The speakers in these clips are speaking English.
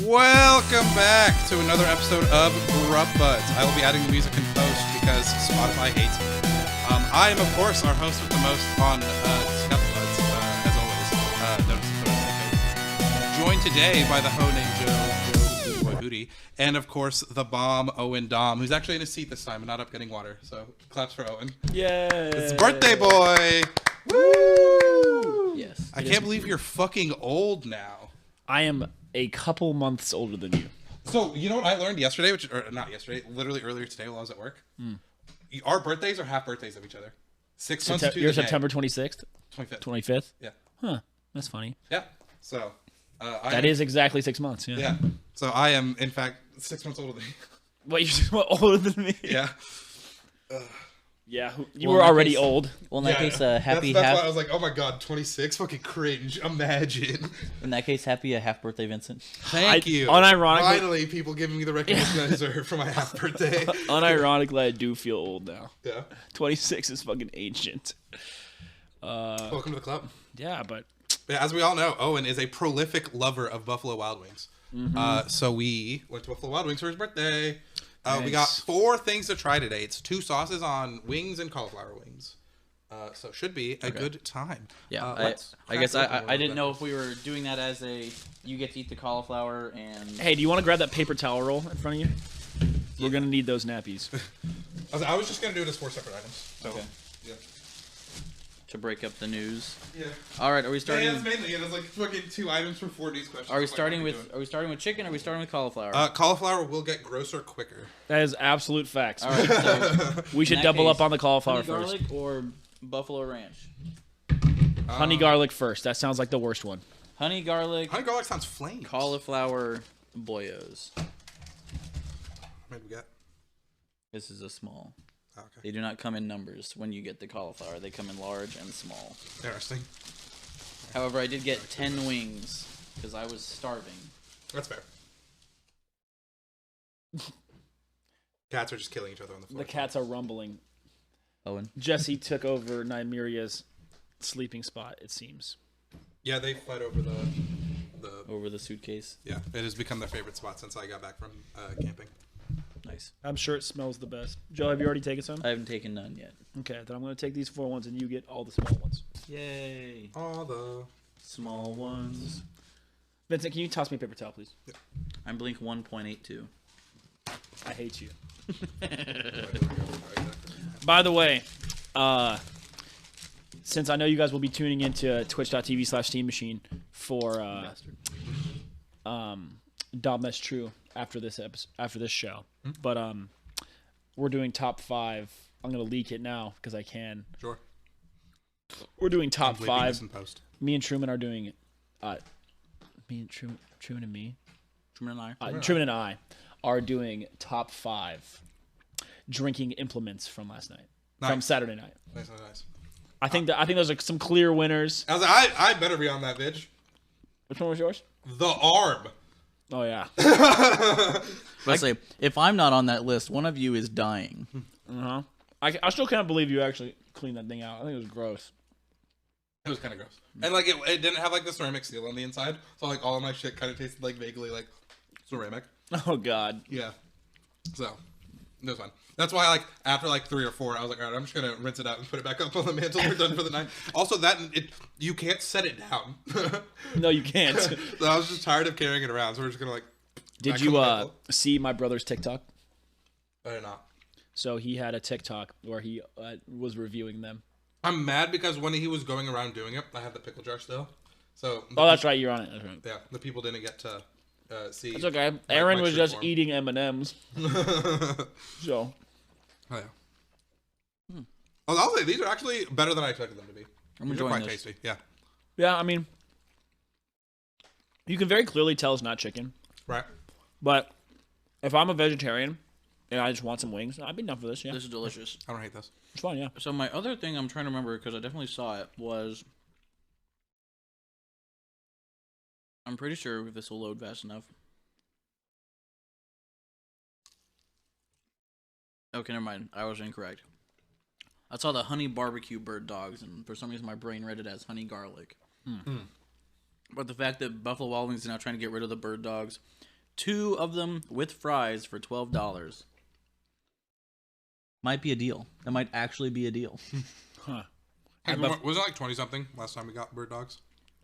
Welcome back to another episode of Grub Buds. I will be adding the music in post because Spotify hates me. I am, of course, our host with the most on Grub Buds, as always. Joined today by the hoe named Joe Boy Booty, and of course the bomb Owen Dom, who's actually in his seat this time and not up getting water. So claps for Owen. Yay! It's birthday boy. Woo! Yes. I can't believe you're fucking old now. I am a couple months older than you. So, you know what I learned yesterday, or not yesterday, literally earlier today while I was at work? Our birthdays are half birthdays of each other. 6 months to the You're day. September 26th? 25th. 25th? Yeah. Huh. That's funny. Yeah. So, that is exactly 6 months, yeah. Yeah. So, I am, in fact, 6 months older than you. What, you're older than me? Yeah. Yeah, you were already old. Well, in that case, happy that's half. why I was like, oh my god, 26? Fucking cringe. Imagine. In that case, happy half birthday, Vincent. Thank you. Unironically, Finally, people giving me the recognition I deserve for my half birthday. unironically, I do feel old now. Yeah. 26 is fucking ancient. Welcome to the club. Yeah, but... Yeah, as we all know, Owen is a prolific lover of Buffalo Wild Wings. So we went to Buffalo Wild Wings for his birthday. We got 4 things to try today. It's 2 sauces on wings and cauliflower wings. So it should be a good time. Yeah, I guess I didn't know if we were doing that as a you get to eat the cauliflower and. Hey, do you want to grab that paper towel roll in front of you? We're going to need those nappies. I was just going to do it as 4 separate items. So, Okay. Yeah. To break up the news. Yeah. All right, are we starting? Yeah, it's mainly it. It's like fucking 2 items for 4 news questions. Are we starting with? Are we starting with chicken? Or are we starting with cauliflower? Cauliflower will get grosser quicker. That is absolute facts. All right, so We should in that double case, up on the cauliflower honey first. garlic or buffalo ranch. Honey garlic first. That sounds like the worst one. Honey garlic. Honey garlic sounds flames. Cauliflower boyos. Maybe we got. This is a small. Oh, okay. They do not come in numbers when you get the cauliflower. They come in large and small. Interesting. However, I did get 10 wings because I was starving. That's fair. Cats are just killing each other on the floor. The cats are rumbling. Owen. Jesse took over Nymeria's sleeping spot, it seems. Yeah, they fight over the. Over the suitcase. Yeah, it has become their favorite spot since I got back from camping. Nice. I'm sure it smells the best. Joe, have you already taken some? I haven't taken none yet. Okay, then I'm going to take these 4 ones and you get all the small ones. Yay. All the Small ones. Vincent, can you toss me a paper towel, please? I'm Blink 1.82. I hate you. By the way, since I know you guys will be tuning into twitch.tv/Steam Machine for Dom That's True after this show. But we're doing top 5. I'm gonna leak it now because I can. Sure. We're doing top I'm bleeping 5. this in post. Me and Truman are doing me and Truman and me. Truman and I. Truman and I are doing top 5 drinking implements from last night. Nice. From Saturday night. Nice. I think those are some clear winners. I was like, I better be on that bitch. Which one was yours? The arm. Oh yeah. Let's say if I'm not on that list, one of you is dying. Uh-huh. I still can't believe you actually cleaned that thing out. I think it was gross. It was kind of gross. And like it didn't have like the ceramic seal on the inside, so like all of my shit kind of tasted like vaguely like ceramic. Oh god. Yeah. So it was fun. That's why like after like 3 or 4, I was like, all right, I'm just gonna rinse it out and put it back up on the mantle. We're done for the night. Also, you can't set it down. No, you can't. So I was just tired of carrying it around, so we're just gonna like. Did you see my brother's TikTok? I did not. So he had a TikTok where he was reviewing them. I'm mad because when he was going around doing it, I have the pickle jar still. So. Oh, that's right. You're on it. That's right. Yeah, the people didn't get to see. That's okay. Aaron was just eating M&Ms. So. Oh yeah. I'll say these are actually better than I expected them to be. I'm These are enjoying quite this. tasty. Yeah. Yeah, I mean, you can very clearly tell it's not chicken. Right. But if I'm a vegetarian and I just want some wings, I'd be down for this. Yeah, This is delicious. I don't hate this. it's fine. Yeah. So my other thing I'm trying to remember, because I definitely saw it, was... I'm pretty sure this will load fast enough. Okay, never mind. I was incorrect. I saw the honey barbecue bird dogs, and for some reason my brain read it as honey garlic. But the fact that Buffalo Wild Wings is now trying to get rid of the bird dogs, 2 of them with fries for $12. Might be a deal. That might actually be a deal. Huh. Hey, was it like 20 something last time we got bird dogs?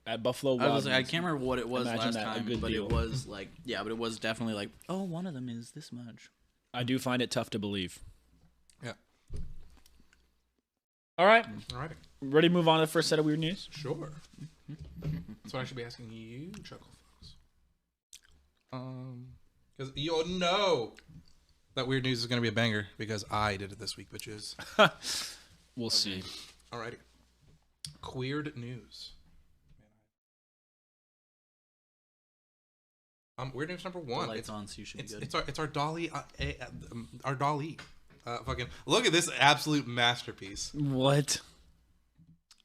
At Buffalo I Wild can't remember what it was Imagine last that, a time, good but deal. it was like, but it was definitely like, oh, one of them is this much. I do find it tough to believe. Yeah. All right. Alrighty. Ready to move on to the first set of weird news? Sure. That's what I should be asking you, Chuckle Fox. Because you'll know that weird news is going to be a banger because I did it this week, bitches. We'll see. Alrighty. Queered news. Weird news number 1. The lights on, so you should be good. It's our Dolly. Our Dolly. Fucking look at this absolute masterpiece. What?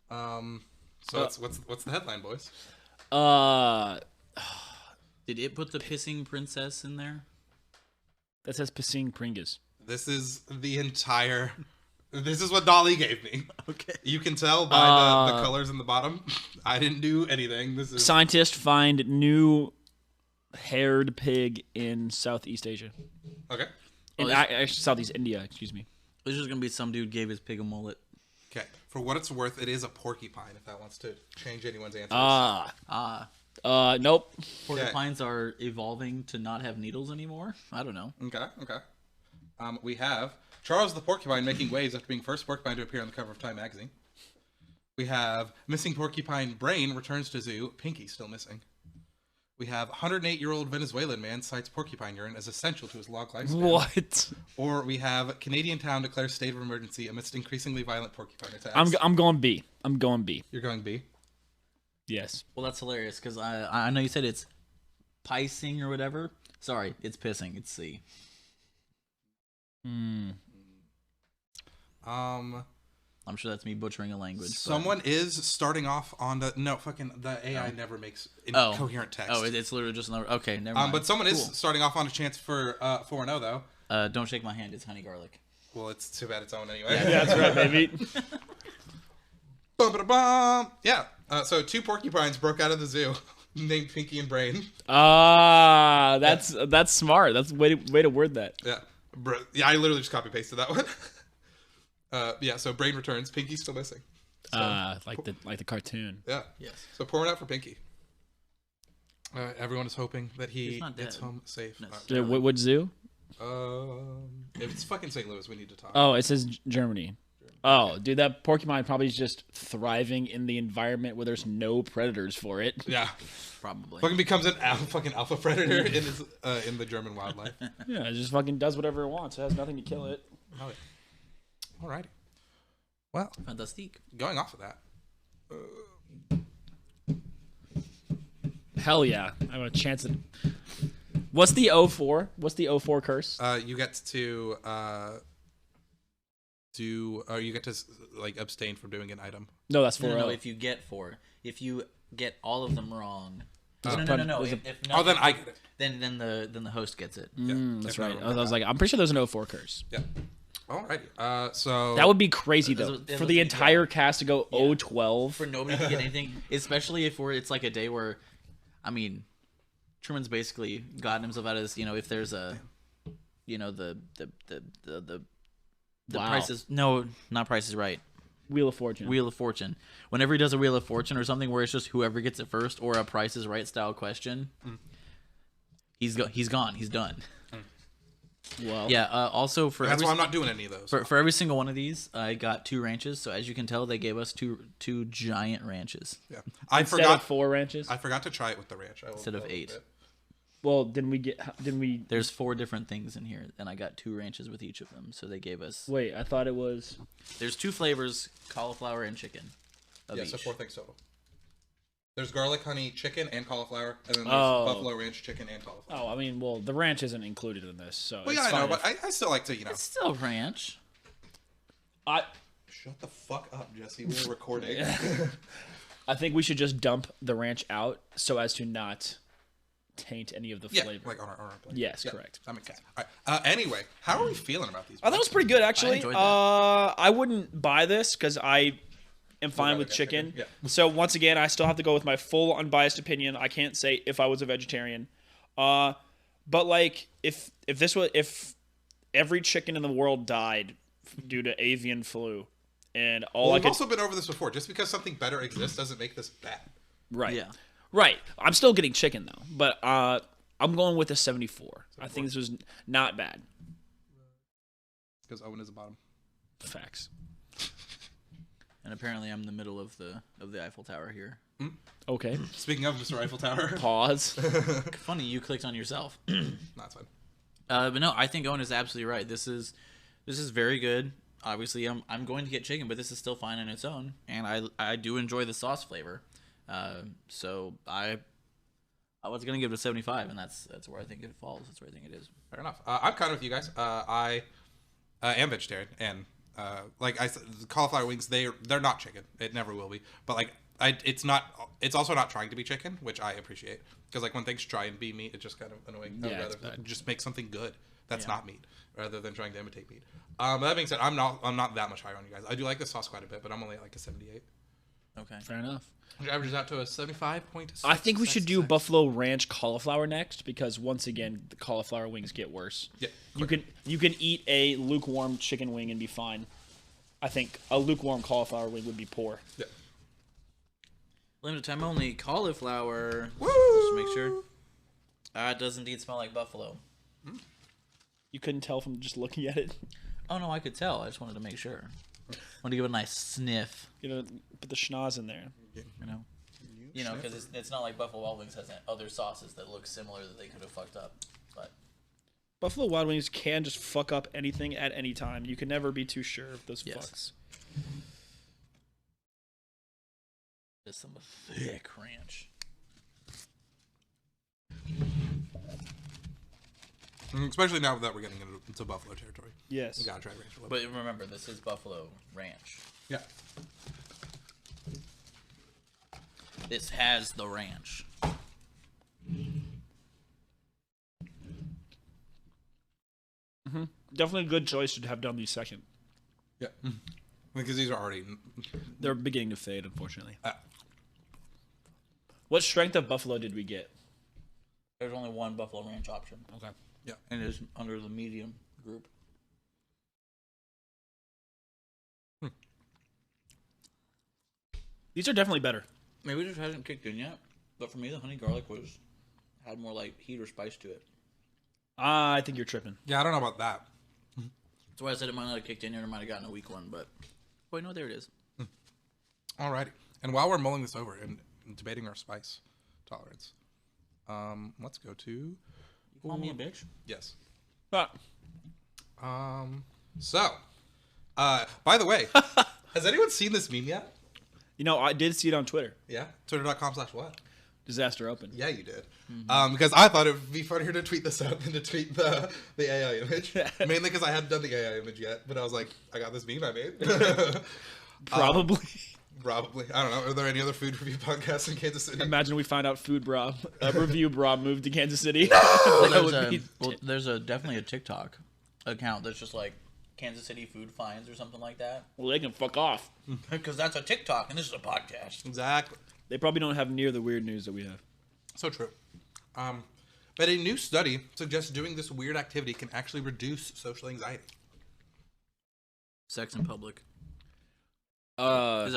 So what's the headline, boys? Did it put the pissing princess in there? That says Piscine Pringus. This is the entire. This is what Dolly gave me. Okay. You can tell by the colors in the bottom. I didn't do anything. This is Scientists find new haired pig in Southeast Asia. okay. Actually, Southeast India, excuse me. It's just gonna be some dude gave his pig a mullet. Okay. For what it's worth, it is a porcupine. If that wants to change anyone's answers. Nope. Porcupines are evolving to not have needles anymore. I don't know. Okay. We have Charles the porcupine making waves after being first porcupine to appear on the cover of Time magazine. We have missing porcupine brain returns to zoo. Pinky still missing. We have 108-year-old Venezuelan man cites porcupine urine as essential to his long lifespan. What? Or we have Canadian town declares state of emergency amidst increasingly violent porcupine attacks. I'm going B. I'm going B. You're going B? Yes. Well, that's hilarious because I know you said it's pissing or whatever. Sorry, it's pissing. It's C. I'm sure that's me butchering a language. Someone is starting off on the the AI never makes coherent text. Oh, it's literally just another. Okay, never mind. But someone is starting off on a chance for 4-0 though. Don't shake my hand. It's honey garlic. Well, it's too bad it's Owen anyway. Yeah, that's right, baby. Bum-ba-da-bum. Yeah. So 2 porcupines broke out of the zoo, named Pinky and Brain. That's smart. That's way to word that. Yeah. I literally just copy pasted that one. So Brain returns. Pinky's still missing. So, like the cartoon. Yeah. Yes. So pour it out for Pinky. Everyone is hoping that he He's not gets dead. home safe. What zoo? If it's fucking St. Louis, we need to talk. Oh, it says Germany. Oh, dude, that porcupine probably is just thriving in the environment where there's no predators for it. Yeah. Probably. Fucking becomes an alpha predator in the German wildlife. Yeah, it just fucking does whatever it wants. It has nothing to kill it. Oh, yeah. Alrighty. Well, Fantastique. going off of that. Hell yeah. I have a chance at... What's the 04? What's the 04 curse? You get to abstain from doing an item. No, that's 4 No, if you get 4. If you get all of them wrong. No. there's If Oh, then I get it. then the host gets it. That's right. I was like, I'm pretty sure there's an 04 curse. Yeah. Alrighty. So That would be crazy, though. That's For what the you entire cast to go 012. For nobody to get anything, especially if it's like a day where, I mean, Truman's basically gotten himself out of this. If there's a, the Wow. Price is not Price is Right. Wheel of Fortune. Wheel of Fortune. Whenever he does a Wheel of Fortune or something where it's just whoever gets it first or a Price is Right style question, he's gone. He's done. Well, Yeah. Also for that's why I'm not doing any of those. for every single one of these, I got 2 ranches. So as you can tell, they gave us two giant ranches Yeah. I instead forgot. of 4 ranches. I forgot to try it with the ranch. instead of 8. Well, didn't we? There's 4 different things in here, and I got 2 ranches with each of them. So they gave us. Wait, I thought it was. There's 2 flavors: cauliflower and chicken. Yeah, Each. so 4 things total. There's garlic, honey, chicken, and cauliflower, and then there's buffalo ranch, chicken, and cauliflower. Oh, I mean, well, the ranch isn't included in this, so. Well, it's yeah, I know, fine but I still like to, It's still ranch. Shut the fuck up, Jesse. We're recording. I think we should just dump the ranch out so as to not taint any of the Yeah, flavor. like on our plate. Yes, Yeah, correct. That makes sense. All right. Anyway, how are we feeling about these? Oh, that was pretty good, actually. I enjoyed that. I wouldn't buy this because I am fine with chicken. Yeah. So once again, I still have to go with my full unbiased opinion. I can't say if I was a vegetarian. But like, if every chicken in the world died due to avian flu, and We've also been over this before. Just because something better exists doesn't make this bad. right, Yeah. right. I'm still getting chicken though, but I'm going with a 74. I think this was not bad. Because Owen is the bottom. Facts. And apparently, I'm in the middle of the Eiffel Tower here. Okay. Speaking of Mr. Eiffel Tower. Pause. Funny, you clicked on yourself. That's fine. But no, I think Owen is absolutely right. This is very good. Obviously, I'm going to get chicken, but this is still fine on its own, and I do enjoy the sauce flavor. So I was gonna give it a 75, and that's where I think it falls. That's where I think it is. Fair enough. I'm kind of with you guys. I am vegetarian, and like I said, the cauliflower wings, they're not chicken. It never will be. But like it's also not trying to be chicken, which I appreciate, because like when things try and be meat, it's just kind of annoying. Yeah, I'd it's rather bad. just make something good that's not meat, rather than trying to imitate meat. That being said, I'm not that much higher on you guys. I do like the sauce quite a bit, but I'm only at like a 78. Okay. Fair enough. Which averages out to a 75.6. I think we should do Buffalo Ranch cauliflower next, because once again the cauliflower wings get worse. Yeah. You can eat a lukewarm chicken wing and be fine. I think a lukewarm cauliflower wing would be poor. Yeah. Limited time only cauliflower. Woo! Just to make sure. It does indeed smell like buffalo. You couldn't tell from just looking at it. Oh no, I could tell. I just wanted to make sure. Want to give it a nice sniff. You know, put the schnoz in there. You know, because it's not like Buffalo Wild Wings has other sauces that look similar that they could have fucked up. But Buffalo Wild Wings can just fuck up anything at any time. You can never be too sure of those Yes. fucks. just some thick ranch. Especially now that we're getting into Buffalo territory. Yes. We gotta try ranch a little But bit. remember, this is Buffalo Ranch. Yeah. This has the ranch. Definitely a good choice to have done these second. Yeah. Because these are already. They're beginning to fade, unfortunately. Uh, What strength of buffalo did we get? There's only one Buffalo Ranch option. Okay. yeah. And it is under the medium group. These are definitely better. Maybe it just hasn't kicked in yet. But for me, the honey garlic had more like heat or spice to it. I think you're tripping. Yeah, I don't know about that. That's why I said it might not have kicked in yet, or might have gotten a weak one. But wait, no, there it is. Alrighty. And while we're mulling this over and debating our spice tolerance, let's go to. You call me a bitch? Yes. Ah, So, by the way, has anyone seen this meme yet? you know, I did see it on Twitter. Yeah. Twitter.com/what? Disaster Open. Yeah, you did. Because I thought it would be funnier to tweet this out than to tweet the AI image. Mainly because I hadn't done the AI image yet. But I was like, I got this meme I made. Probably. Probably. I don't know. Are there any other food review podcasts in Kansas City? Imagine we find out Food Bra, Review Bra moved to Kansas City. Well, That would be there's definitely a TikTok account that's just like Kansas City food finds or something like that. well, they can fuck off. Because that's a TikTok and this is a podcast. Exactly. They probably don't have near the weird news that we have. So true. But a new study suggests doing this weird activity can actually reduce social anxiety. Sex in public. Uh, Is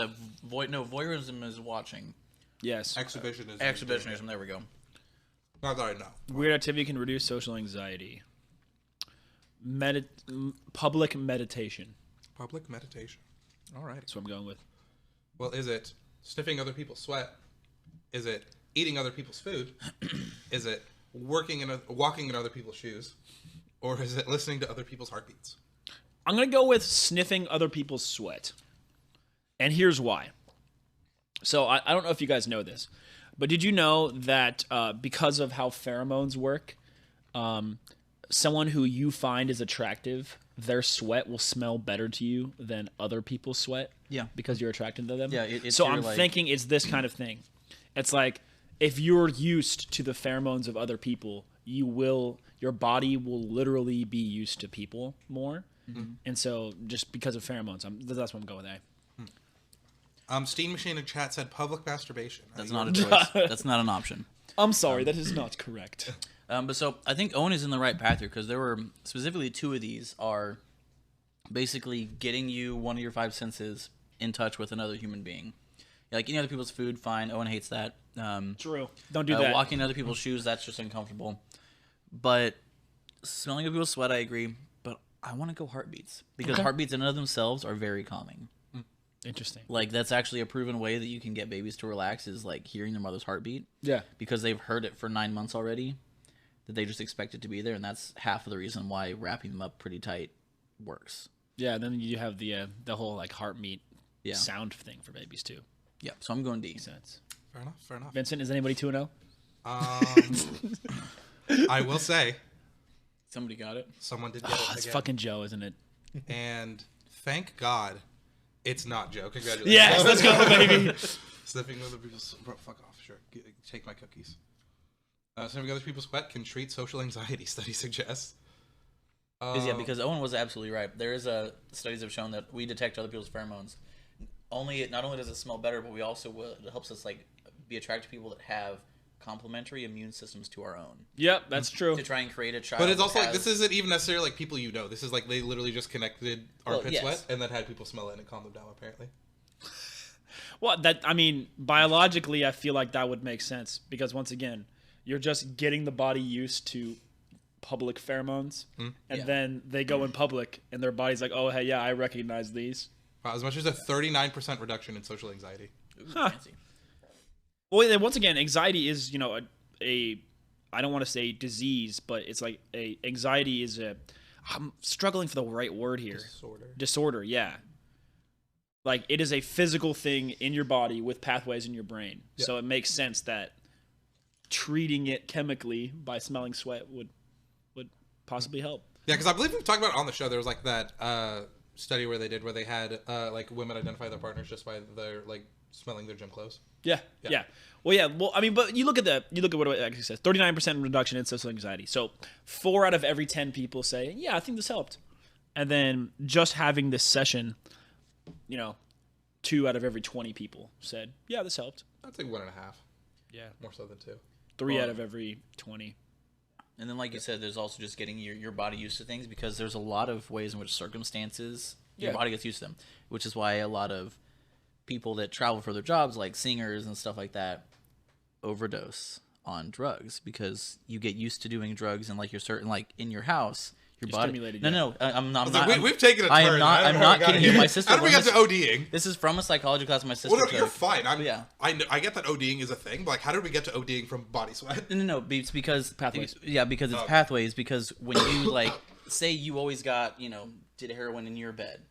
voyeurism is watching. yes. Exhibitionism. Exhibitionism. There we go. Not that I know. Weird activity can reduce social anxiety. Public meditation. Public meditation. All right. That's what I'm going with. Well, is it sniffing other people's sweat? Is it eating other people's food? Is it walking in other people's shoes? Or is it listening to other people's heartbeats? I'm going to go with sniffing other people's sweat. And here's why. So I don't know if you guys know this, but did you know that because of how pheromones work, someone who you find is attractive, their sweat will smell better to you than other people's sweat? Yeah. Because you're attracted to them? Yeah, it's so your, I'm like- thinking it's this kind of thing. It's like if you're used to the pheromones of other people, your body will literally be used to people more. Mm-hmm. And so just because of pheromones, that's what I'm going with. Steam Machine in chat said public masturbation. That's not a choice. That's not an option. I'm sorry, that is not correct. But so I think Owen is in the right path here because there were specifically 2 of these are basically getting you one of your 5 senses in touch with another human being. Like any other people's food, fine. Owen hates that. True. Don't do that. Walking in other people's shoes, that's just uncomfortable. But smelling other people's sweat, I agree. But I want to go heartbeats because heartbeats in and of themselves are very calming. Interesting. Like that's actually a proven way that you can get babies to relax is like hearing their mother's heartbeat. Yeah. Because they've heard it for 9 months already, that they just expect it to be there, and that's half of the reason why wrapping them up pretty tight works. Yeah. Then you have the whole like heartbeat Yeah. sound thing for babies too. Yeah. So I'm going D. Makes sense. Fair enough. Fair enough. Vincent, is anybody 2-0? I will say Somebody got it. someone did get it It's again. fucking Joe, isn't it? And thank God it's not Joe. Congratulations. Yes, let's go, baby. Sniffing other people's... Bro, fuck off. Sure. Take my cookies. Sniffing other people's sweat can treat social anxiety, study suggests. Because Owen was absolutely right. There is studies have shown that we detect other people's pheromones. Not only does it smell better, but we also it helps us like be attracted to people that have complementary immune systems to our own. Yep, that's true. To try and create a child. But it's also that like, this isn't even necessarily like people you know. This is like they literally just connected armpit yes. sweat and then had people smell it and it calmed them down, apparently. Well, I mean, biologically, I feel like that would make sense because once again, you're just getting the body used to public pheromones, and then they go in public, and their body's like, "Oh, hey, yeah, I recognize these." Wow, as much as a 39% reduction in social anxiety. Ooh, fancy. Well, once again, anxiety is a I don't want to say disease, but it's like anxiety is I'm struggling for the right word here. Disorder, yeah. Like it is a physical thing in your body with pathways in your brain. Yep. So it makes sense that treating it chemically by smelling sweat would possibly help. Yeah, because I believe we've talked about it on the show. There was like that study where they had like women identify their partners just by their like smelling their gym clothes. Yeah. Well, yeah. Well, I mean, but you look at what it actually says. 39% reduction in social anxiety. So 4 out of every 10 people say, "Yeah, I think this helped." And then just having this session, 2 out of every 20 people said, "Yeah, this helped." I'd say 1.5. Yeah, more so than 2. 3 out of every 20. And then, like you said, there's also just getting your body used to things because there's a lot of ways in which circumstances your body gets used to them, which is why a lot of people that travel for their jobs, like singers and stuff like that, overdose on drugs because you get used to doing drugs and like you're certain like in your house. Your You're body. stimulated, No, I'm not. We've taken a turn. I'm not kidding you. My sister. How did we get to ODing? This is from a psychology class my sister Well, no, took. you're fine. I get that ODing is a thing, but like, how did we get to ODing from body sweat? No. It's because Pathways. Yeah, because it's pathways. Because when you like, say you always got did heroin in your bed,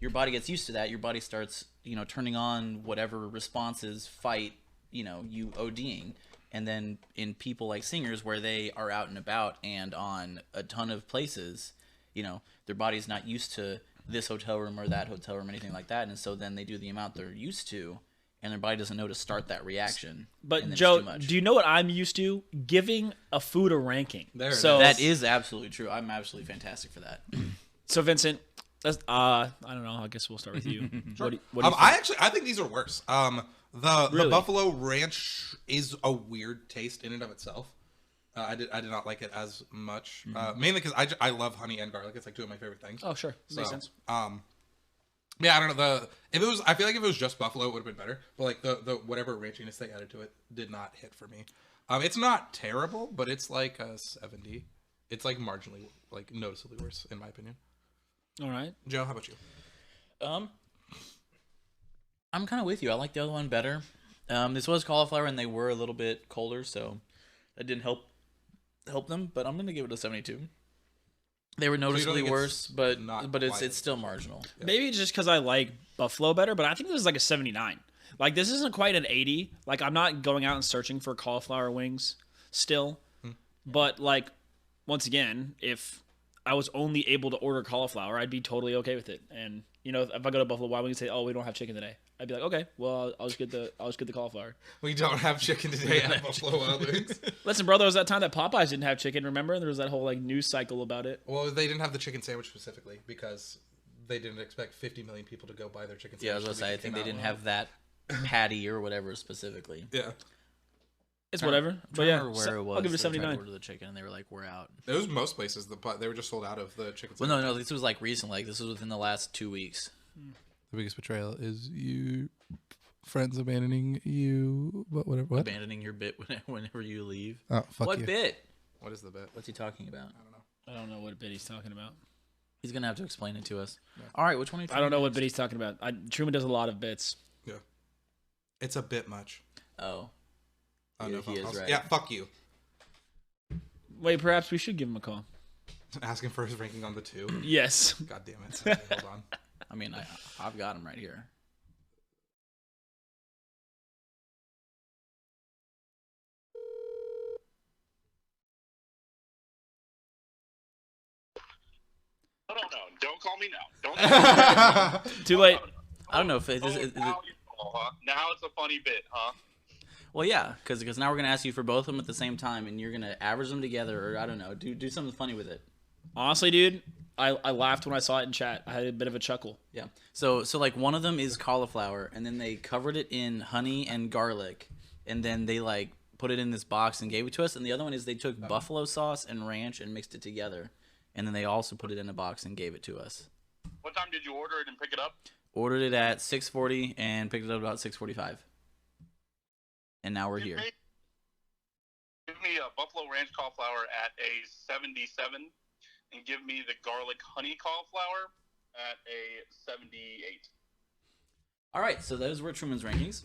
your body gets used to that. Your body starts turning on whatever responses fight you ODing. And then in people like singers where they are out and about and on a ton of places, their body's not used to this hotel room or that hotel room or anything like that. And so then they do the amount they're used to and their body doesn't know to start that reaction. But Joe, do you know what I'm used to? Giving a food a ranking. That is absolutely true. I'm absolutely fantastic for that. So Vincent, I don't know. I guess we'll start with you. Sure. What do you I think these are worse. The Really? Buffalo Ranch is a weird taste in and of itself. I did not like it as much, mainly because I love honey and garlic. It's like 2 of my favorite things. Oh, sure, makes sense. Yeah, I don't know. I feel like if it was just Buffalo, it would have been better. But like the whatever ranchiness they added to it did not hit for me. It's not terrible, but it's like a 70. It's like marginally, like noticeably worse in my opinion. All right, Joe, how about you? I'm kind of with you. I like the other one better. This was cauliflower, and they were a little bit colder, so that didn't help them. But I'm gonna give it a 72. They were noticeably worse, but it's still marginal. Yeah. Maybe it's just because I like Buffalo better, but I think this is like a 79. Like this isn't quite an 80. Like I'm not going out and searching for cauliflower wings still, but like once again, if I was only able to order cauliflower, I'd be totally okay with it. And if I go to Buffalo Wild Wings and say, "Oh, we don't have chicken today," I'd be like, "Okay, well, I'll just get the cauliflower." We don't have chicken today at Buffalo Wild Wings. Listen, bro, there was that time that Popeyes didn't have chicken. Remember? There was that whole like news cycle about it. Well, they didn't have the chicken sandwich specifically because they didn't expect 50 million people to go buy their chicken sandwich. Yeah, I was gonna say I think they didn't have that patty or whatever specifically. Yeah. It's whatever. But I yeah, remember where it was. I'll give it a they tried to 79. Order the chicken, and they were like, "We're out." It was most places. They were just sold out of the chicken. Well, no, this was like recent. Like this was within the last 2 weeks. The biggest betrayal is you friends abandoning you. Whatever. What? Abandoning your bit whenever you leave. Oh, fuck What you. bit? What is the bit? What's he talking about? I don't know what bit he's talking about. He's gonna have to explain it to us. Yeah. All right, which one? Are you I don't know what bit he's talking about. Truman does a lot of bits. Yeah. It's a bit much. Oh. Oh, Yeah, no he is calls. right. Yeah, fuck you. Wait, perhaps we should give him a call. Asking for his ranking on the 2. Yes. God damn it. Okay, hold on. I mean, I've got him right here. No. Don't call me now. Don't call me Too late. I don't know if it, now. is it, Now it's a funny bit, huh? well, yeah, because now we're gonna ask you for both of them at the same time, and you're gonna average them together, or I don't know, do something funny with it. Honestly, dude, I laughed when I saw it in chat. I had a bit of a chuckle. Yeah. So like one of them is cauliflower, and then they covered it in honey and garlic, and then they like put it in this box and gave it to us. And the other one is they took buffalo sauce and ranch and mixed it together, and then they also put it in a box and gave it to us. What time did you order it and pick it up? Ordered it at 6:40 and picked it up about 6:45. And now we're here. Give me a buffalo ranch cauliflower at a 77, and give me the garlic honey cauliflower at a 78. All right, so those were Truman's rankings.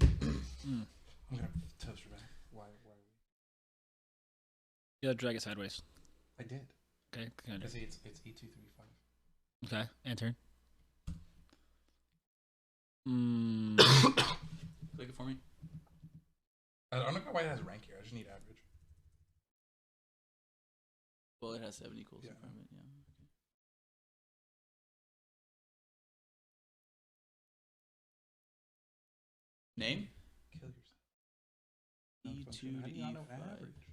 I'm gonna toast your back. Why? You gotta drag it sideways. I did. Okay, kind of. It's E235. Okay, enter. Click it for me. I don't know why it has rank here. I just need average. Well, it has 7 equals Yeah. in front of it, yeah. Name? Kill yourself. E2 How to do you not know E5. average?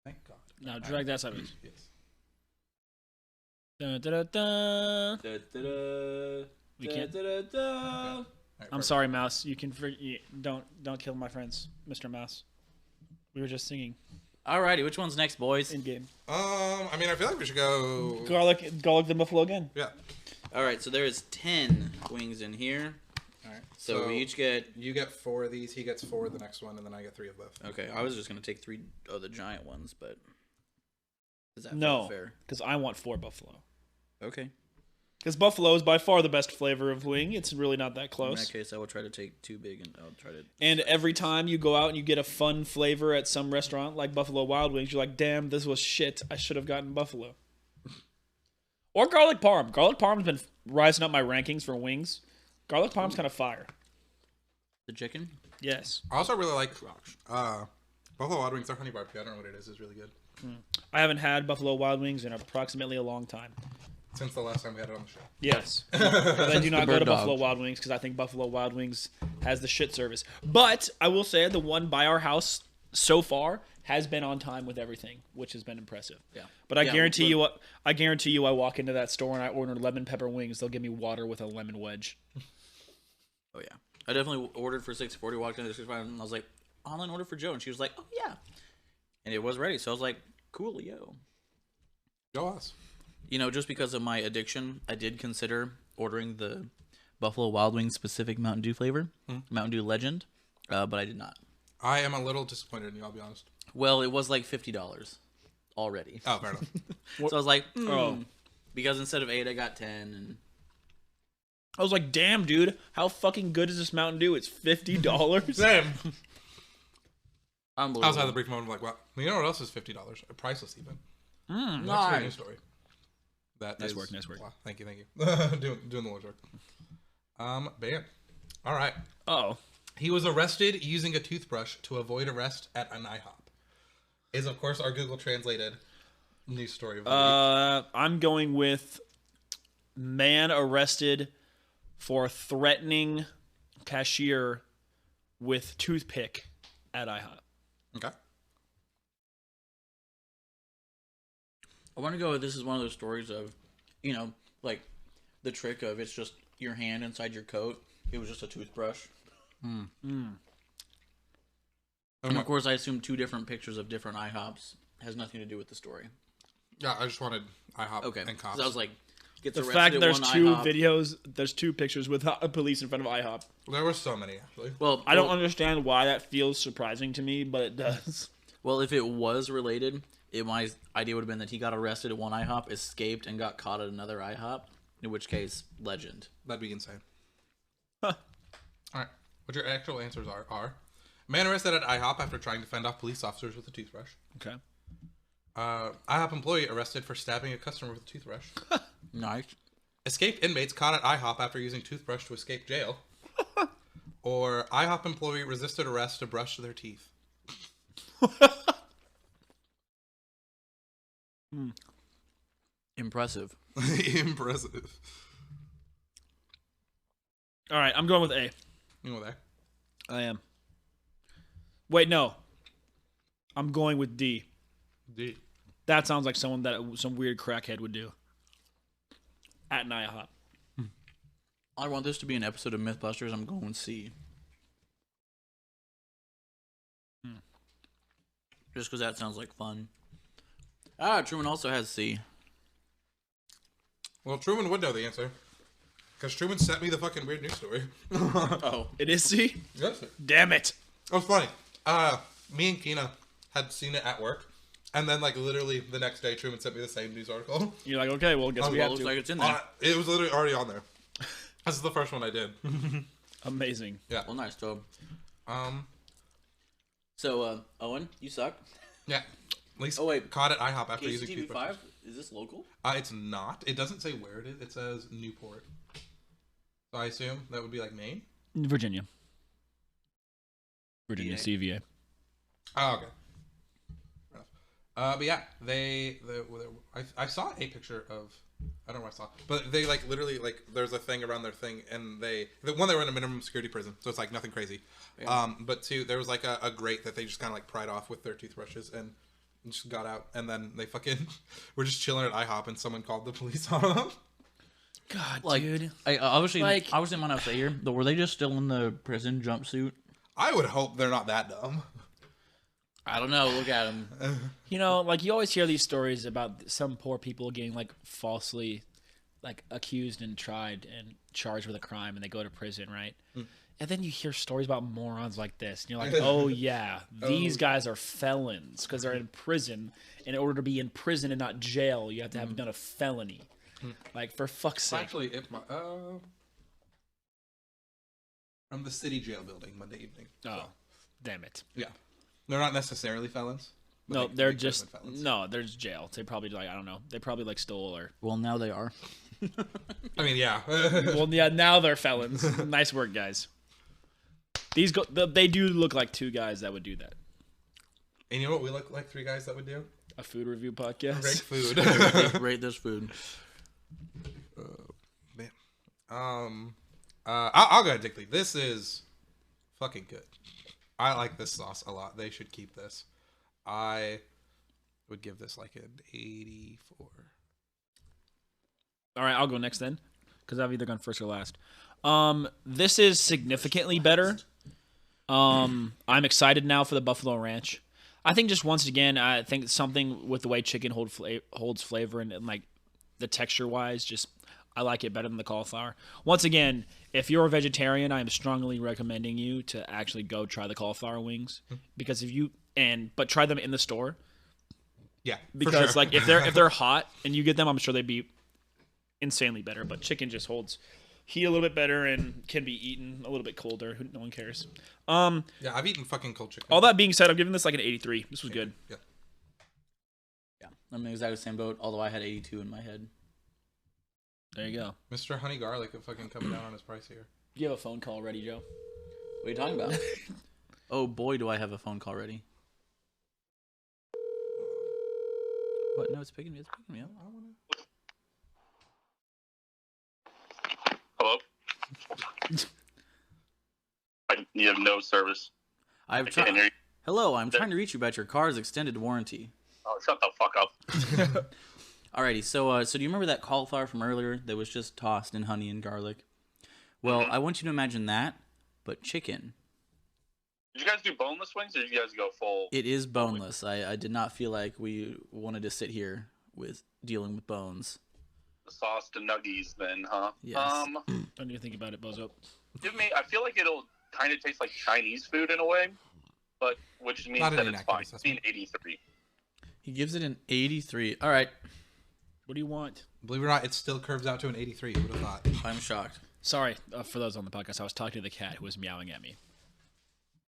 Thank God. Now drag that sideways. Yes. Dun, dun, dun, dun. Da-da-da. We can't. Da-da-da-da. All right, I'm perfect. sorry, Mouse. You can don't kill my friends, Mr. Mouse. We were just singing Alrighty, which one's next, boys? in game. I mean, I feel like we should go. Garlic the buffalo again. Yeah. Alright, so there is 10 wings in here. All right. So we each get... You get 4 of these. He gets 4 of the next one, and then I get 3 of both. Okay, I was just going to take 3 of the giant ones, but... Is that No, fair? because I want 4 buffalo. Okay. Because buffalo is by far the best flavor of wing. It's really not that In close. that case, I will try to take 2 big, and I'll try to... And every time you go out and you get a fun flavor at some restaurant like Buffalo Wild Wings, you're like, damn, this was shit. I should have gotten buffalo. Or garlic parm. Garlic parm's been rising up my rankings for wings. Garlic parm's kind of fire. The chicken? Yes. I also really like Buffalo Wild Wings. Their honey barbecue. I don't know what it is. It's really good. I haven't had Buffalo Wild Wings in approximately a long time. Since the last time we had it on the show. Yes. But I do not go to bird dog. Buffalo Wild Wings because I think Buffalo Wild Wings has the shit service. But I will say the one by our house so far has been on time with everything, which has been impressive. Yeah. But I Yeah, guarantee but- you, I walk into that store and I order lemon pepper wings. They'll give me water with a lemon wedge. Oh, yeah. I definitely ordered for 6:40, walked into the 6:45, and I was like, online order for Joe. And she was like, oh, yeah. And it was ready. So I was like, coolio. Go us. You know, just because of my addiction, I did consider ordering the Buffalo Wild Wings specific Mountain Dew flavor, Mountain Dew Legend, but I did not. I am a little disappointed in you, I'll be honest. Well, it was like $50 already. Oh, fair enough. So I was like, Oh. because instead of 8, I got 10. And I was like, damn, dude, how fucking good is this Mountain Dew? It's $50. Same. I unbelievable. also had the brief moment of like, well, you know what else is $50? Priceless even. That's a nice. new story. That Nice is- work, nice work. Wow, thank you. doing the Lord's work. Bam. All right. Oh. He was arrested using a toothbrush to avoid arrest at an IHOP. Is of course our Google translated news story of the week. I'm going with man arrested for threatening cashier with toothpick at IHOP. Okay. I want to go, this is one of those stories of, you know, like the trick of it's just your hand inside your coat. It was just a toothbrush. And of course, I assume 2 different pictures of different IHOPs has nothing to do with the story. Yeah, I just wanted IHOP Okay, and cops. so I was like, gets The arrested fact at there's one 2 IHOP. videos, there's 2 pictures with police in front of IHOP. There were so many, actually. Well, I don't understand why that feels surprising to me, but it does. Well, if it was related, my idea would have been that he got arrested at one IHOP, escaped, and got caught at another IHOP. In which case, legend. That'd be insane. All right. What your actual answers are man arrested at IHOP after trying to fend off police officers with a toothbrush. Okay. IHOP employee arrested for stabbing a customer with a toothbrush. Nice. Escaped inmates caught at IHOP after using toothbrush to escape jail. Or IHOP employee resisted arrest to brush their teeth. Impressive. Impressive. All right, I'm going with A. You know there. I am. Wait, no. I'm going with D. D. That sounds like someone that some weird crackhead would do. At an IHOP. I want this to be an episode of Mythbusters. I'm going C. Just because that sounds like fun. Truman also has C. Well, Truman would know the answer. Because Truman sent me the fucking weird news story. Oh. It is C? Yes, sir. Damn it. It was funny. Me and Keena had seen it at work. And then, like, literally the next day, Truman sent me the same news article. You're like, okay, well, guess we Well, have looks to. like it's in there. It was literally already on there. This is the first one I did. Amazing. Yeah. Well, nice, Tob. Um. So, Owen, you suck. Yeah. At least Oh, wait. caught at IHOP after using KCTV5? toothbrushes. Is this local? It's not. It doesn't say where it is. It says Newport. So I assume that would be like Maine. Virginia. Virginia, VA. CVA. Oh, okay. Fair enough. But yeah, I saw a picture of, I don't know what I saw, but they like literally like there's a thing around their thing, and they were in a minimum security prison, so it's like nothing crazy. Yeah. But 2, there was like a grate that they just kind of like pried off with their toothbrushes and just got out, and then they fucking were just chilling at IHOP, and someone called the police on them. God, Like, dude. obviously Like- might not say here, but were they just still in the prison jumpsuit? I would hope they're not that dumb. I don't know. Look at him. You know, like, you always hear these stories about some poor people getting, like, falsely, like, accused and tried and charged with a crime, and they go to prison, right? And then you hear stories about morons like this, and you're like, oh, yeah, these guys are felons because they're in prison. And in order to be in prison and not jail, you have to have done a felony. Like, for fuck's sake. Actually, it might. From the city jail building Monday evening. Oh, damn it. Yeah, they're not necessarily felons. but No, they they're could've just been felons. no. There's jail. They probably like I don't know. They probably like stole or. Well, now they are. I mean, yeah. Well, yeah. Now they're felons. Nice work, guys. They do look like 2 guys that would do that. And you know what we look like? 3 guys that would do? A food review podcast. Great food. Rate this food. Man. I'll go ahead and take lead. This is fucking good. I like this sauce a lot. They should keep this. I would give this like an 84. All right, I'll go next then, because I've either gone first or last. This is significantly better. I'm excited now for the Buffalo Ranch. I think just once again, I think something with the way chicken holds flavor and like the texture wise, just I like it better than the cauliflower. Once again, if you're a vegetarian, I am strongly recommending you to actually go try the cauliflower wings because but try them in the store Yeah. because for sure. like if they're hot and you get them, I'm sure they'd be insanely better. But chicken just holds heat a little bit better and can be eaten a little bit colder. No one cares. Yeah, I've eaten fucking cold chicken. All that being said, I'm giving this like an 83. This was good. Yeah. Yeah, I'm in the exact same boat. Although I had 82 in my head. There you go. Mr. Honey Garlic is fucking coming down on his price here. You have a phone call ready, Joe? What are you talking about? Oh boy, do I have a phone call ready. What? No, it's picking me up. Hello? You have no service. I've I can't hear tried. you. Hello, I'm trying to reach you about your car's extended warranty. Oh, shut the fuck up. Alrighty, so do you remember that cauliflower from earlier that was just tossed in honey and garlic? Well, I want you to imagine that, but chicken. Did you guys do boneless wings, or did you guys go full? It is boneless. I did not feel like we wanted to sit here with dealing with bones. Sauce to nuggies, then, huh? Yes. Don't even think about it, Bozo. Give me. I feel like it'll kind of taste like Chinese food in a way, but which means Not an that it's inaccurate fine. It's assessment. an 83. He gives it an 83. All right. What do you want? Believe it or not, it still curves out to an 83. Who would have thought? I'm shocked. Sorry, for those on the podcast, I was talking to the cat who was meowing at me.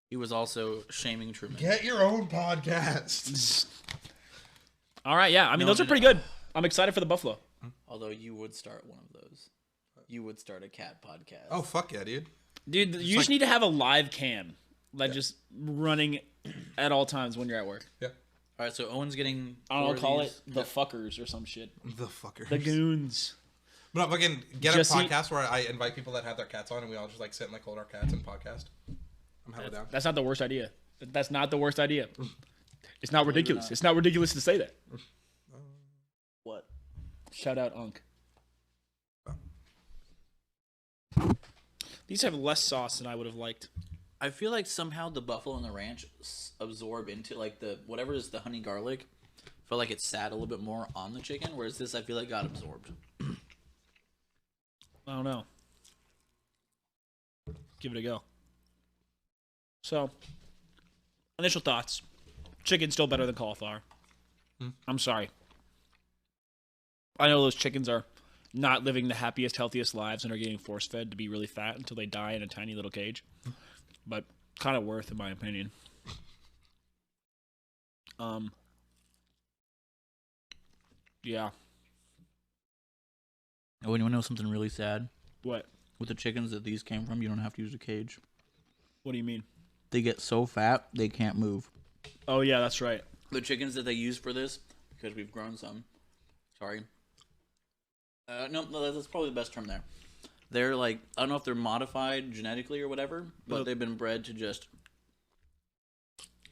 He was also shaming Truman. Get your own podcast. All right, yeah. I mean, No, those are pretty good. I'm excited for the buffalo. Although you would start one of those. You would start a cat podcast. Oh, fuck yeah, dude. Dude, you just need to have a live cam, like just running at all times when you're at work. Yeah. All right, so Owen's getting. I don't know, 4 call of it the fuckers or some shit. The fuckers. The goons. But no, fucking get Jesse- a podcast where I invite people that have their cats on and we all just like sit and like hold our cats and podcast. I'm hella down. That's not the worst idea. That's not the worst idea. It's not ridiculous. It's not ridiculous to say that. What? Shout out Unk. These have less sauce than I would have liked. I feel like somehow the buffalo and the ranch absorb into like the whatever is the honey garlic. I feel like it sat a little bit more on the chicken, whereas this I feel like got absorbed. I don't know. Give it a go. So, initial thoughts. Chicken's still better than cauliflower. I'm sorry. I know those chickens are not living the happiest, healthiest lives and are getting force-fed to be really fat until they die in a tiny little cage. But kind of worth, in my opinion. Yeah. Oh, and you want to know something really sad? What? With the chickens that these came from, you don't have to use a cage. What do you mean? They get so fat, they can't move. Oh, yeah, that's right. The chickens that they use for this, because we've grown some. Sorry. No, that's probably the best term there. They're like, I don't know if they're modified genetically or whatever, but they've been bred to just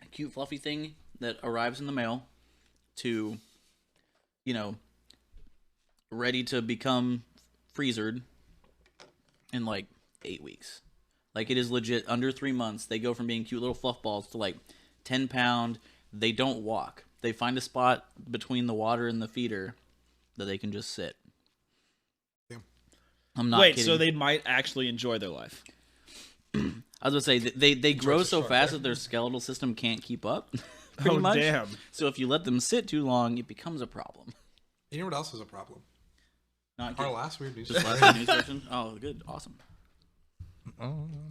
a cute, fluffy thing that arrives in the mail to, you know, ready to become freezered in like 8 weeks. Like, it is legit under 3 months. They go from being cute little fluff balls to like 10-pound. They don't walk. They find a spot between the water and the feeder that they can just sit. I'm not Wait, kidding. so they might actually enjoy their life. I was going to say, they grow Choice is so short fast there. that their skeletal system can't keep up. Pretty much. Damn. So if you let them sit too long, it becomes a problem. You know what else is a problem? Not Our good. last weird news. Just last news section? Oh, good. Awesome.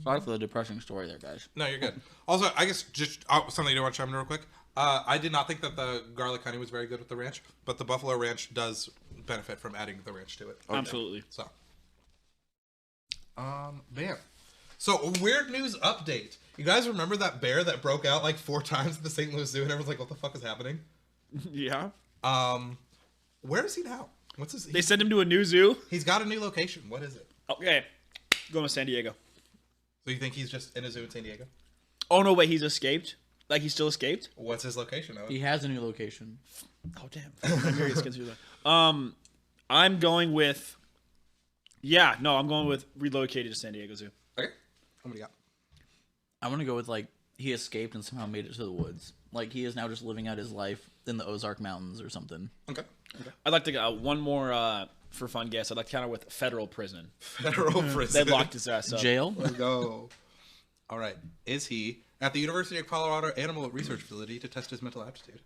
Sorry for the depressing story there, guys. No, you're good. Also, I guess just something you want to chime in real quick. I did not think that the garlic honey was very good with the ranch, but the buffalo ranch does benefit from adding the ranch to it. Absolutely. So, man. So, a weird news update. You guys remember that bear that broke out like 4 times at the St. Louis Zoo, and everyone's like, "What the fuck is happening?" Yeah. Where is he now? What's his? They sent him to a new zoo. He's got a new location. What is it? Okay. Going to San Diego. So you think he's just in a zoo in San Diego? Oh, no, wait, he's escaped? Like, he's still escaped? What's his location? Owen? He has a new location. Oh, damn. I'm very scared through that. I'm going with... Yeah, no, I'm going with relocated to San Diego Zoo. Okay. What do you got? I'm going to go with, like, he escaped and somehow made it to the woods. Like, he is now just living out his life in the Ozark Mountains or something. Okay. I'd like to go one more for fun guess. I'd like to counter with federal prison. Federal prison. They locked his ass up. Jail? Let's go. All right. Is he at the University of Colorado Animal Research Facility to test his mental aptitude?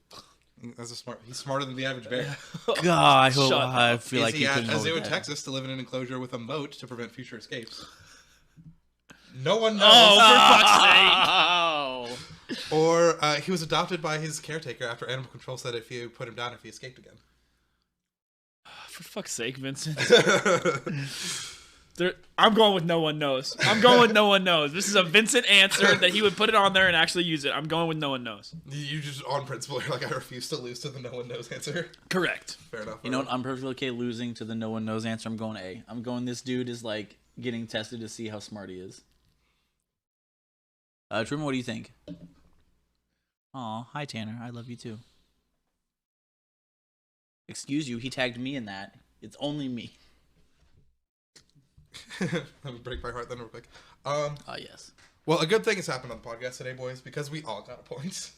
That's a smart. He's smarter than the average bear. God, Shut I feel Is like he you at couldn't a hold zoo in that. Texas to live in an enclosure with a moat to prevent future escapes? No one knows. Oh, for fuck's sake. Oh. Or he was adopted by his caretaker after animal control said if you put him down if he escaped again. For fuck's sake, Vincent. I'm going with no one knows. I'm going with no one knows. This is a Vincent answer that he would put it on there and actually use it. I'm going with no one knows. You just on principle are like I refuse to lose to the no one knows answer. Correct. Fair enough. You know what? I'm perfectly okay losing to the no one knows answer. I'm going A. I'm going this dude is like getting tested to see how smart he is. Truman, what do you think? Aw, hi Tanner. I love you too. Excuse you, he tagged me in that. It's only me. Let me break my heart then real quick. Yes. Well, a good thing has happened on the podcast today, boys, because we all got points.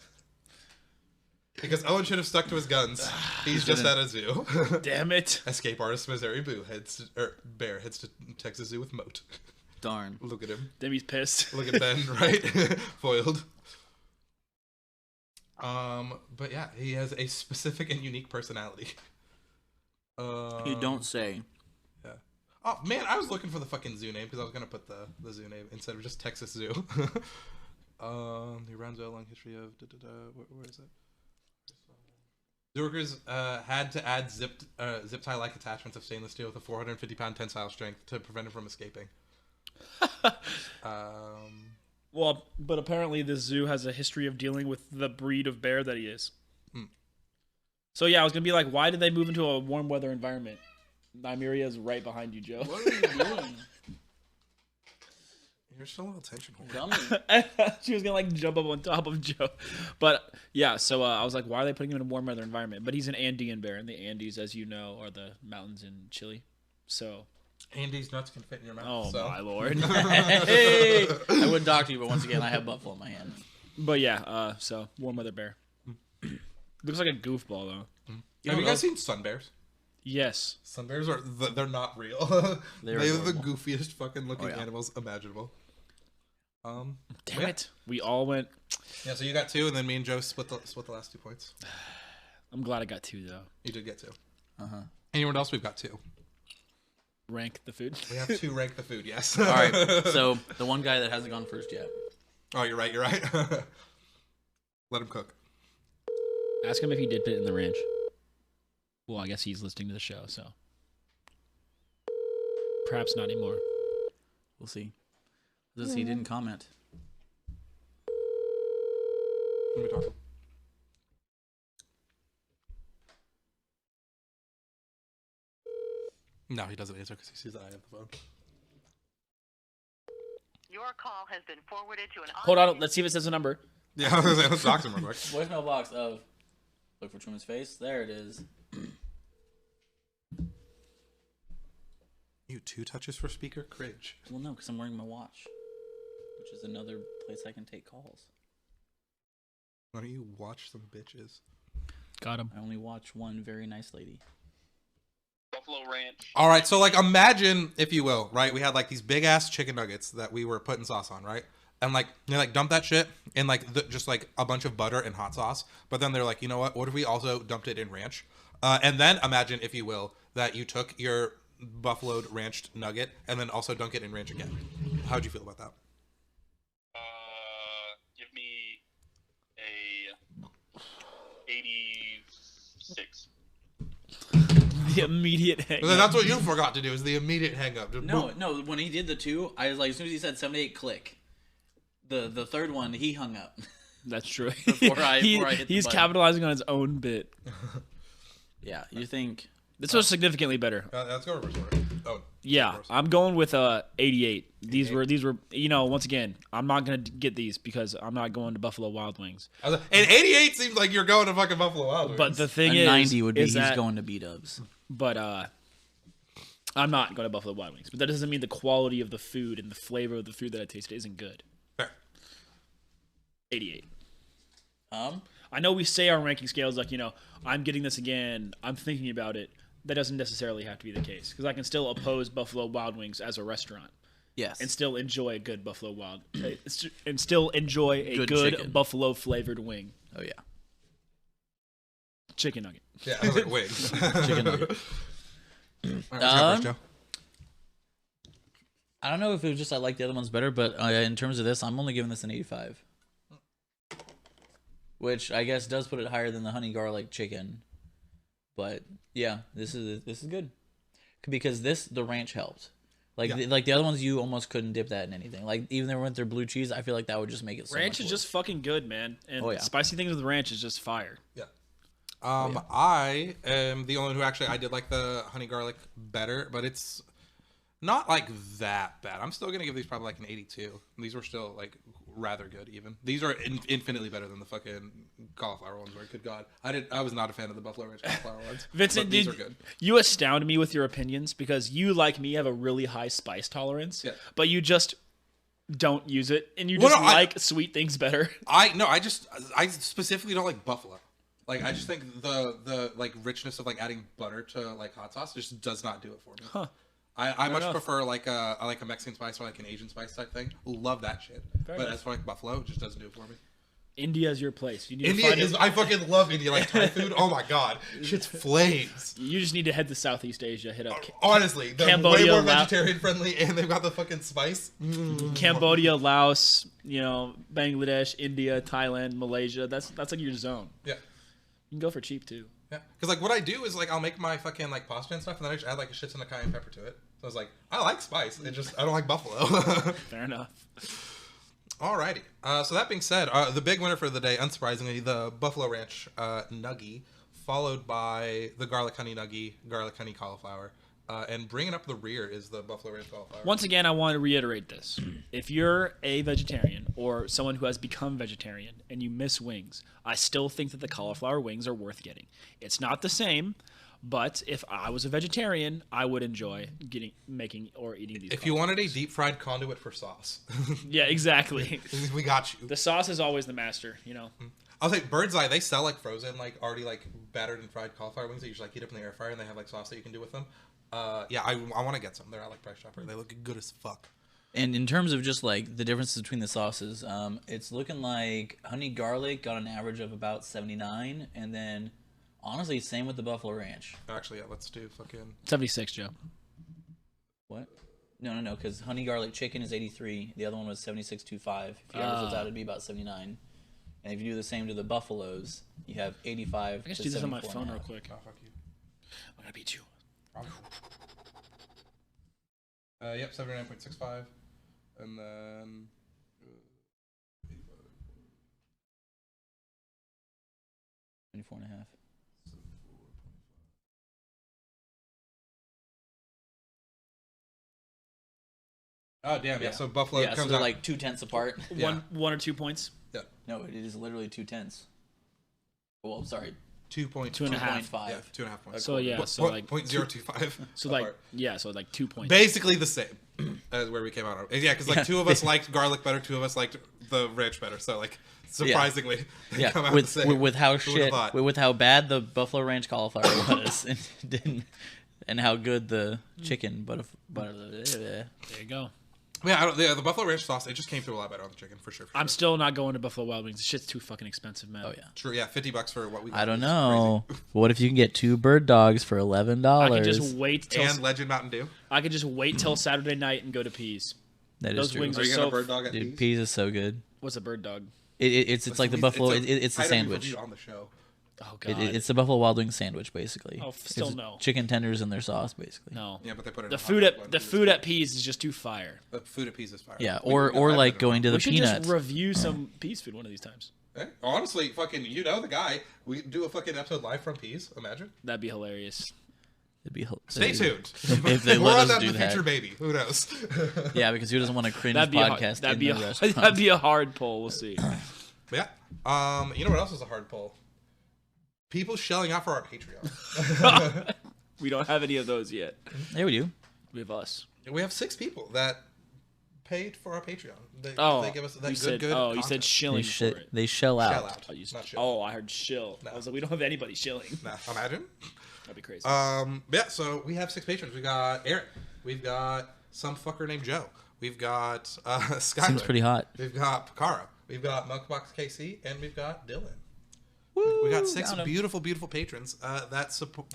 Because Owen should have stuck to his guns. He's just at a zoo. Damn it. Escape artist Missouri Bear heads to Texas Zoo with Moat. Darn. Look at him. Demi's pissed. Look at Ben, right? Foiled. But yeah, he has a specific and unique personality. You don't say. Yeah. Oh man, I was looking for the fucking zoo name because I was gonna put the zoo name instead of just Texas Zoo. He runs a long history of where is it? Zoo workers had to add zip tie like attachments of stainless steel with a 450-pound tensile strength to prevent him from escaping. Well, but apparently this zoo has a history of dealing with the breed of bear that he is. So yeah, I was gonna be like, why did they move into a warm weather environment? Nymeria is right behind you, Joe. What are you doing? You're still a little tension holder. Dummy. She was gonna like jump up on top of Joe, but yeah. So I was like, why are they putting him in a warm weather environment? But he's an Andean bear, and the Andes, as you know, are the mountains in Chile. So. Andy's nuts can fit in your mouth. Oh so. my lord. Hey, I would talk to you, but once again, I have buffalo in my hand. But yeah, so warm weather bear. Looks like a goofball though. Have you guys seen sun bears? Yes. Sun bears they're not real. They're the adorable. goofiest fucking looking yeah. animals imaginable. Damn it. We all went. Yeah, so you got 2, and then me and Joe split the last 2 points. I'm glad I got 2 though. You did get 2. Uh-huh. Anyone else? We've got 2. Rank the food. We have 2 rank the food. Yes. All right. So the one guy that hasn't gone first yet. Oh, you're right. You're right. Let him cook. Ask him if he did put it in the ranch. Well, I guess he's listening to the show, so perhaps not anymore. We'll see. He didn't comment. Let me talk. No, he doesn't answer because he sees that I have the phone. Your call has been forwarded to an. Hold on, let's see if it says a number. Yeah, I was gonna say, let's talk to him real quick. Voicemail box of. Look for Truman's face. There it is. You 2 touches for speaker? Cringe. Well, no, because I'm wearing my watch, which is another place I can take calls. Why don't you watch some bitches? Got him. I only watch one very nice lady. Buffalo Ranch. All right, so like imagine, if you will, right? We had like these big ass chicken nuggets that we were putting sauce on, right? And like they like dump that shit in like just like a bunch of butter and hot sauce. But then they're like, you know what? What if we also dumped it in ranch? And then imagine, if you will, that you took your buffaloed ranched nugget and then also dunk it in ranch again. How'd you feel about that? Give me a 86. The immediate hang. That's what you forgot to do, is the immediate hang up. Just No, boom. no. When he did the 2, I was like, as soon as he said 78, click. The third one, he hung up. That's true. Before I hit the he's button. capitalizing on his own bit. Yeah, you think? This was significantly better. Let's go reverse order. Oh, Yeah, reverse. I'm going with 88. These were once again, I'm not gonna get these because I'm not going to Buffalo Wild Wings. And 88 seems like you're going to fucking Buffalo Wild Wings. But the thing A is, 90 would be is he's that, going to B-dubs. But I'm not going to Buffalo Wild Wings. But that doesn't mean the quality of the food and the flavor of the food that I tasted isn't good. Fair. 88. Um, I know we say our ranking scales like, I'm getting this again, I'm thinking about it. That doesn't necessarily have to be the case because I can still oppose Buffalo Wild Wings as a restaurant yes. and still enjoy a good Buffalo Wild and still enjoy a good chicken. Buffalo flavored wing. Oh yeah. Chicken nugget. Yeah, I was like, wait. Chicken nugget. All right, let's go first, Joe. I don't know if it was just I like the other ones better, but in terms of this, I'm only giving this an 85. Which I guess does put it higher than the honey garlic chicken. But yeah, this is good. Because the ranch helped. Like like the other ones, you almost couldn't dip that in anything. Like even they went their blue cheese, I feel like that would just make it so Ranch much is worse. just fucking good, man. And Oh, yeah. spicy things with ranch is just fire. Yeah. I am the only one who actually I did like the honey garlic better, but it's not like that bad. I'm still gonna give these probably like an 82. These were still like rather good. Even these are infinitely better than the fucking cauliflower ones. Where good God, I was not a fan of the Buffalo Ranch cauliflower ones. Vincent, these are good. You astound me with your opinions because you, like me, have a really high spice tolerance, but you just don't use it, and you just like sweet things better. I specifically don't like buffalo. Like I just think the like richness of like adding butter to like hot sauce just does not do it for me. Huh. I much prefer like a Mexican spice or like an Asian spice type thing. Love that shit. As for like buffalo, it just doesn't do it for me. India's your place. You need India is. I fucking love India. Like Thai food. Oh my god, shit's flames. You just need to head to Southeast Asia. Hit up. Honestly, they're Cambodia, way more vegetarian friendly, and they've got the fucking spice. Cambodia, Laos, Bangladesh, India, Thailand, Malaysia. That's like your zone. Yeah. You can go for cheap too. Yeah, because like what I do is like I'll make my fucking like pasta and stuff, and then I just add like a shit ton of cayenne pepper to it. So I was like, I like spice. I don't like buffalo. Fair enough. Alrighty. So that being said, the big winner for the day, unsurprisingly, the Buffalo Ranch Nuggie, followed by the Garlic Honey Nuggie, Garlic Honey Cauliflower, and bringing up the rear is the Buffalo Ranch Cauliflower. Once again, I want to reiterate this. If you're a vegetarian or someone who has become vegetarian and you miss wings, I still think that the cauliflower wings are worth getting. It's not the same, but if I was a vegetarian, I would enjoy making or eating these. If you wanted a deep fried conduit for sauce. Yeah, exactly. We got you. The sauce is always the master, I'll say Bird's Eye, they sell like frozen, like already like battered and fried cauliflower wings that you just like heat up in the air fryer, and they have like sauce that you can do with them. Yeah, I want to get some. They're at like Price Chopper. They look good as fuck. And in terms of just like the differences between the sauces, it's looking like honey garlic got an average of about 79, and then honestly, same with the Buffalo Ranch. Actually, yeah, let's do fucking 76, Joe. What? No, because honey garlic chicken is 83. The other one was 76.25. If you average those out, it'd be about 79. And if you do the same to the buffaloes, you have 85. I can just do this on my phone real quick. Oh, fuck you. I'm gonna beat you. Yep, 79.65. And then 24.5. Oh damn! Yeah, so Buffalo comes comes so out like 2/10 apart. One or 2 points. Yeah. No, it is literally 2/10. Well, sorry, 2.5. 2.5. Yeah, 2.5 points. So yeah, so like 0.025. So like so like 2 points. Basically the same as where we came out. Yeah, because like two of us liked garlic better, two of us liked the ranch better. So like surprisingly, they come out the same. With how bad the Buffalo Ranch cauliflower was, and how good the chicken butter. There you go. Yeah, the Buffalo Ranch sauce, it just came through a lot better on the chicken, for sure. I'm still not going to Buffalo Wild Wings. This shit's too fucking expensive, man. Oh, yeah. True, yeah, $50 for what we got. I don't know. What if you can get 2 bird dogs for $11? I can just wait till... And Legend Mountain Dew. I could just wait till Saturday night and go to Pease. That is Those true. wings Are are you so... going to bird dog at Dude, Pease? Pease is so good. What's a bird dog? It's like the Buffalo... It's the item sandwich. reviewed on the show. Oh, God. It's the Buffalo Wild Wings sandwich, basically. Oh, still It's no. Chicken tenders in their sauce, basically. No. Yeah, but they put it The in food at Pease is just too fire. The food at Pease is fire. Yeah, or like going to the We should Peanuts. just review some Pease food one of these times. Honestly, fucking, you know the guy. We do a fucking episode live from Pease. Imagine. That'd be hilarious. It'd be Stay tuned. If they We're let on us that do in the that. future, maybe. Who knows? Yeah, because who doesn't want a cringe That'd be podcast that'd in be the a restaurant? that'd be a hard poll. We'll see. Yeah. You know what else is a hard pull? People shelling out for our Patreon. We don't have any of those yet. Yeah, we do. We have us. We have 6 people that paid for our Patreon. They give us that you said, good Oh, you content. said shilling for it. They shell out. Shell out. Oh, you said, Not shill. I heard shill. I was like, we don't have anybody shilling. Nah, imagine. That'd be crazy. Yeah, so we have 6 patrons. We got Eric. We've got some fucker named Joe. We've got Skyler. Seems pretty hot. We've got Pakara. We've got Milkbox KC, and we've got Dylan. We got 6 beautiful, beautiful patrons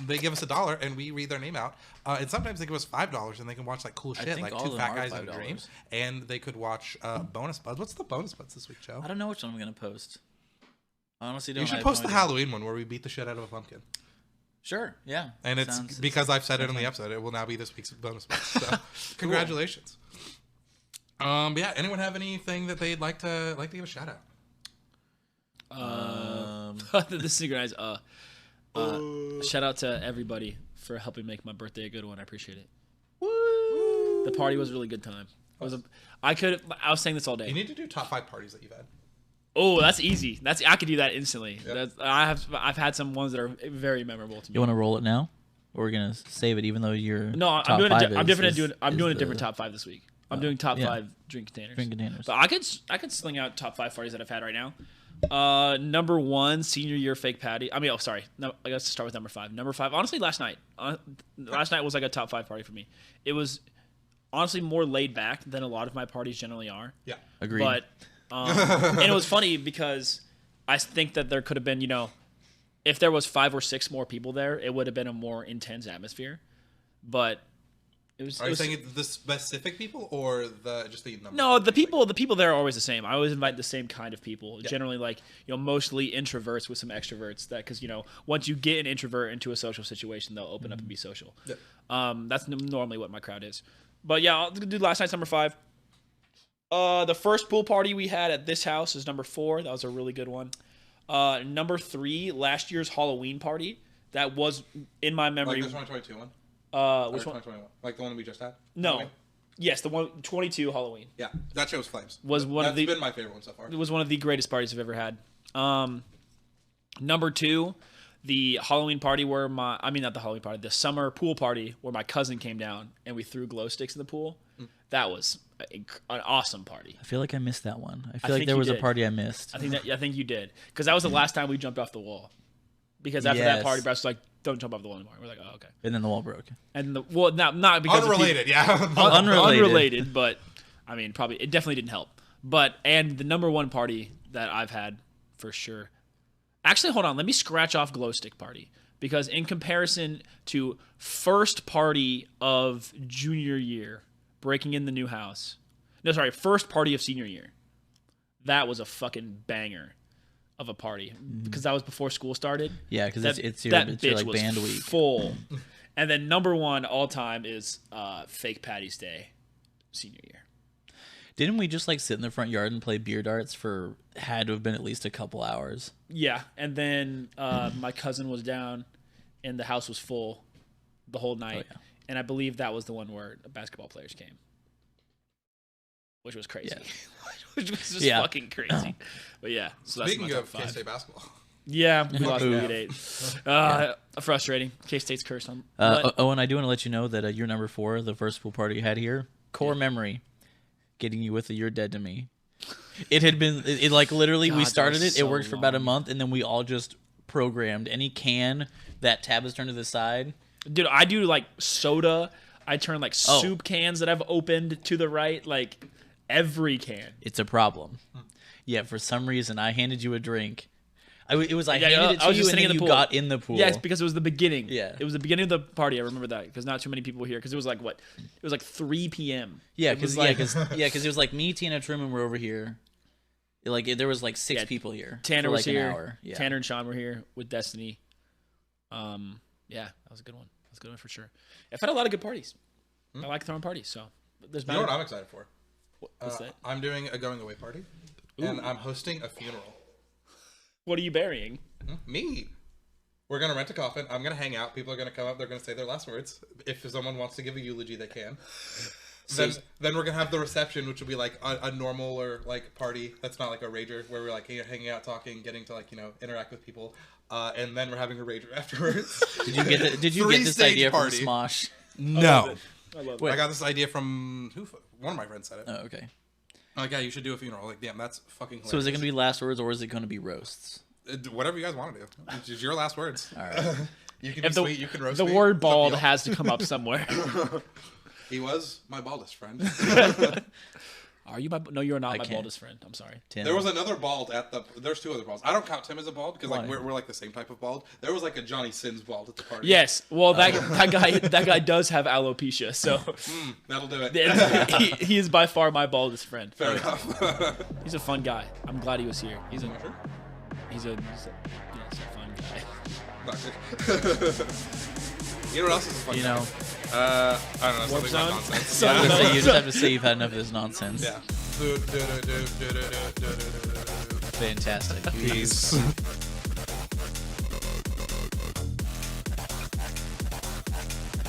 they give us $1 and we read their name out. And sometimes they give us $5 and they can watch like cool shit, like 2 Fat Guys in a Dream. And they could watch Bonus Buds. What's the Bonus Buds this week, Joe? I don't know which one I'm gonna post. I honestly don't. You should post the Halloween one where we beat the shit out of a pumpkin. Sure. Yeah. And it's because I've said it in the episode. It will now be this week's Bonus Buds. So congratulations. Yeah. Anyone have anything that they'd like to give a shout out? The synchronized. Shout out to everybody for helping make my birthday a good one. I appreciate it. Woo! The party was a really good time. I was saying this all day. You need to do top 5 parties that you've had. Oh, that's easy. I could do that instantly. Yep. I've had some ones that are very memorable to me. You want to roll it now, or we're gonna save it, even though you're I'm doing a different top 5 this week. I'm doing top 5 drink containers. But I could sling out top 5 parties that I've had right now. Number 1, senior year fake patty. I guess start with number 5. Number 5, honestly, last night. Last night was like a top 5 party for me. It was honestly more laid back than a lot of my parties generally are. Yeah, agreed. But and it was funny because I think that there could have been, if there was 5 or 6 more people there, it would have been a more intense atmosphere. But it was. Are you saying the specific people or just the number? No, the people there are always the same. I always invite the same kind of people. Yeah. Generally, mostly introverts with some extroverts. Because once you get an introvert into a social situation, they'll open up and be social. Yeah. That's normally what my crowd is. But yeah, I'll do last night's number 5. The first pool party we had at this house is number 4. That was a really good one. Number 3, last year's Halloween party. That was in my memory. Like the 2022 one? Which one? 2021. Like the one we just had? No. Halloween? Yes, the one 22 Halloween. Yeah, that shows flames. That's been my favorite one so far. It was one of the greatest parties I've ever had. Number 2, the Halloween party the summer pool party where my cousin came down and we threw glow sticks in the pool. That was an awesome party. I feel like I missed that one. I feel like there was a party I missed. I think you did, because that was the last time we jumped off the wall. Because after that party, Bryce was like, "Don't jump off the wall anymore." We're like, "Oh, okay." And then the wall broke. And not because unrelated, unrelated, but I mean, probably it definitely didn't help. And the number 1 party that I've had for sure. Actually, hold on. Let me scratch off glow stick party, because in comparison to first party of junior year, breaking in the new house. No, sorry, first party of senior year. That was a fucking banger of a party, because that was before school started. Yeah, because it's your like band week. Full. And then number 1 all time is fake Patty's Day, senior year. Didn't we just like sit in the front yard and play beer darts for had to have been at least a couple hours? Yeah, and then my cousin was down, and the house was full the whole night. Oh, yeah. And I believe that was the one where basketball players came, which was crazy. Yeah. Which was just fucking crazy. But yeah. So speaking of K-State basketball. Yeah, we lost 8-8. Frustrating. K-State's cursed on. Owen, I do want to let you know that your number 4, the first pool party you had here, core memory, getting you with the "You're Dead to Me." It had been like literally we started it. It worked for about a month, and then we all just programmed any can that tab is turned to the side. Dude, I do like soda. I turn like soup cans that I've opened to the right, like every can. It's a problem. Yeah, for some reason I handed you a drink. I handed it to you, and then you got in the pool. Yeah, it's because it was the beginning. Yeah. It was the beginning of the party. I remember that, because not too many people were here, because it was like, what? It was like 3 p.m. Yeah, because it was like me, Tina, Truman were over here. Like there was like 6 people here. Tanner for was like here. An hour. Yeah. Tanner and Sean were here with Destiny. Yeah, that was a good one. That was a good one for sure. I've had a lot of good parties. I like throwing parties, so there's. You know what I'm excited for? What's that? I'm doing a going away party, and I'm hosting a funeral. What are you burying? Me. We're going to rent a coffin. I'm going to hang out. People are going to come up. They're going to say their last words. If someone wants to give a eulogy, they can. Then we're going to have the reception, which will be like a normal or like party. That's not like a rager where we're like hanging out, talking, getting to like, interact with people. And then we're having a rager afterwards. Did you get this idea party. From Smosh? No. I love it. I got this idea from one of my friends said it. Oh, okay. Like, yeah, you should do a funeral. Like, damn, that's fucking hilarious. So is it going to be last words, or is it going to be roasts? Whatever you guys want to do. It's your last words. All right. You can be sweet, you can roast me. The word bald has to come up somewhere. He was my baldest friend. Are you no, you're not my baldest friend. I'm sorry. Tim. There was another bald there's 2 other balds. I don't count Tim as a bald, because like we're like the same type of bald. There was like a Johnny Sins bald at the party. Yes. Well, that guy does have alopecia, so that'll do it. he is by far my baldest friend. Fair enough. He's a fun guy. I'm glad he was here. He's a fun guy. You know what else is a fun guy? I don't know, something about nonsense. You just have to say you've had enough of this nonsense. Yeah. Fantastic. Peace.